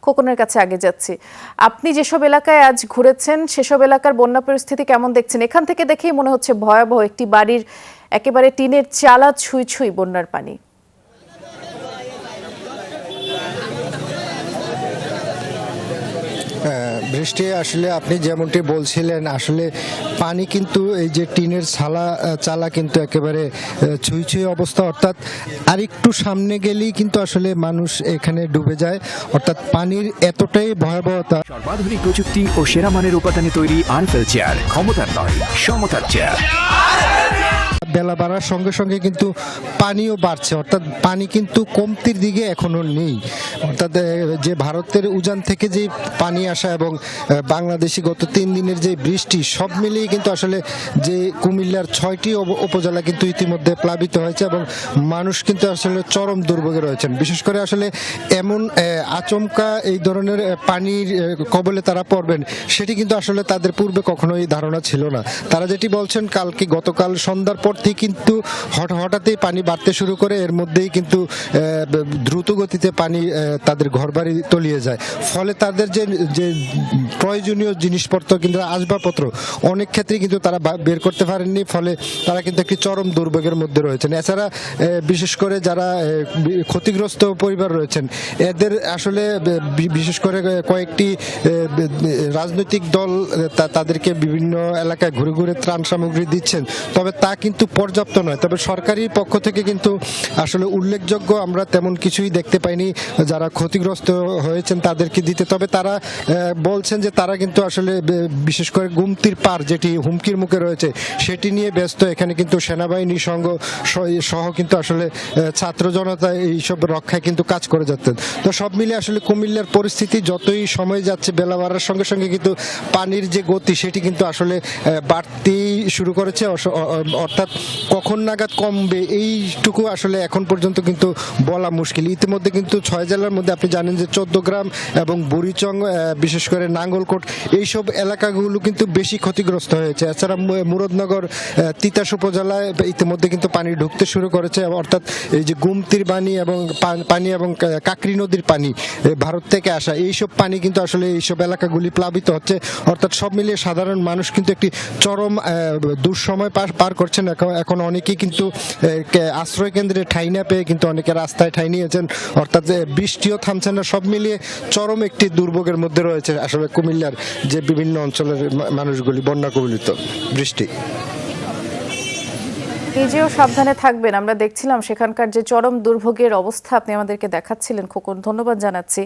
খোকনের কাছে আগে যাচ্ছি। আপনি যেসব এলাকায় আজ ঘুরেছেন সেসব এলাকার বন্যা পরিস্থিতি কেমন দেখছেন? এখান থেকে দেখেই মনে হচ্ছে ভয়াবহ, একটি বাড়ির একেবারে টিনের চালা ছুঁই ছুঁই বন্যার পানি। বৃষ্টি আসলে আপনি যেমনটি বলছিলেন, আসলে পানি কিন্তু এই যে টিনের চালা কিন্তু একেবারে ছুঁই ছুঁই অবস্থা, অর্থাৎ আরেকটু সামনে গেলেই কিন্তু আসলে মানুষ এখানে ডুবে যায়, অর্থাৎ পানির এতটাই ভয়াবহতা। সর্বাধুনিক প্রযুক্তি ও সেরা মানের উপাদানে তৈরি আরএফএল চেয়ার, ক্ষমতার নয় সমতার চেয়ার। বেলা বাড়ার সঙ্গে সঙ্গে কিন্তু পানিও বাড়ছে, অর্থাৎ পানি কিন্তু কমতির দিকে এখনো নেই। অর্থাৎ যে ভারতের উজান থেকে যে পানি আসা এবং বাংলাদেশি গত 3 দিনের যে বৃষ্টি, সব মিলিয়ে কিন্তু আসলে যে কুমিল্লার 6টি উপজেলা কিন্তু ইতিমধ্যে প্লাবিত হয়েছে এবং মানুষ কিন্তু আসলে চরম দুর্ভোগে রয়েছেন। বিশেষ করে আসলে এমন আচমকা এই ধরনের পানির কবলে তারা পড়বেন, সেটি কিন্তু আসলে তাদের পূর্বে কখনোই ধারণা ছিল না। তারা যেটি বলছেন, গতকাল সন্ধ্যার পর থেকে কিন্তু হঠাৎই পানি বাড়তে শুরু করে, এর মধ্যেই কিন্তু দ্রুত গতিতে পানি তাদের ঘরবাড়ি তলিয়ে যায়। ফলে তাদের যে প্রয়োজনীয় জিনিসপত্র কিন্তু আসবাবপত্র অনেক ক্ষেত্রে কিন্তু তারা বের করতে পারেননি, ফলে তারা কিন্তু একটি চরম দুর্ভোগের মধ্যে রয়েছেন। এছাড়া বিশেষ করে যারা ক্ষতিগ্রস্ত পরিবার রয়েছেন, এদের আসলে বিশেষ করে কয়েকটি রাজনৈতিক দল তাদেরকে বিভিন্ন এলাকায় ঘুরে ঘুরে ত্রাণ সামগ্রী দিচ্ছেন, তবে তা কিন্তু পর্যাপ্ত নয়। তবে সরকারি পক্ষ থেকে কিন্তু আসলে উল্লেখযোগ্য আমরা তেমন কিছুই দেখতে পাইনি যারা ক্ষতিগ্রস্ত হয়েছেন তাদেরকে দিতে। তবে তারা বলছেন যে তারা কিন্তু আসলে বিশেষ করে গুমতির পার যেটি হুমকির মুখে রয়েছে সেটি নিয়ে ব্যস্ত। এখানে কিন্তু সেনাবাহিনী সহ কিন্তু আসলে ছাত্র জনতা এইসব রক্ষায় কিন্তু কাজ করে যাচ্ছেন। তো সব মিলে আসলে কুমিল্লার পরিস্থিতি যতই সময় যাচ্ছে, বেলা বাড়ার সঙ্গে সঙ্গে কিন্তু পানির যে গতি সেটি কিন্তু আসলে বাড়তেই শুরু করেছে। অর্থাৎ কখন নাগাদ কমবে এইটুকু আসলে এখন পর্যন্ত কিন্তু বলা মুশকিল। ইতিমধ্যে কিন্তু 6 জেলার মধ্যে আপনি জানেন যে 14 গ্রাম এবং বুড়িচং, বিশেষ করে নাঙ্গলকোট, এইসব এলাকাগুলো কিন্তু বেশি ক্ষতিগ্রস্ত হয়েছে। এছাড়া মুরাদনগর, তিতাস উপজেলায় ইতিমধ্যে কিন্তু পানি ঢুকতে শুরু করেছে, অর্থাৎ এই যে গুমতির পানি এবং কাকরি নদীর পানি ভারত থেকে আসা, এইসব পানি কিন্তু আসলে এইসব এলাকাগুলি প্লাবিত হচ্ছে। অর্থাৎ সব মিলিয়ে সাধারণ মানুষ কিন্তু একটি চরম দুঃসময় পার করছেন। এখন অনেকেই কিন্তু আশ্রয় কেন্দ্রে ঠাঁই না পেয়ে কিন্তু অনেকে রাস্তায় ঠাঁই নিয়েছেন, অর্থাৎ বৃষ্টিও থামছে না। সব মিলিয়ে চরম একটি দুর্ভোগের মধ্যে রয়েছে আসলে কুমিল্লার যে বিভিন্ন অঞ্চলের মানুষগুলি বন্যা কবলিত। বৃষ্টি নিজেও সাবধানে থাকবেন। আমরা দেখছিলাম সেখানকার যে চরম দুর্ভোগের অবস্থা আপনি আমাদেরকে দেখাচ্ছিলেন খোকন, ধন্যবাদ জানাচ্ছি।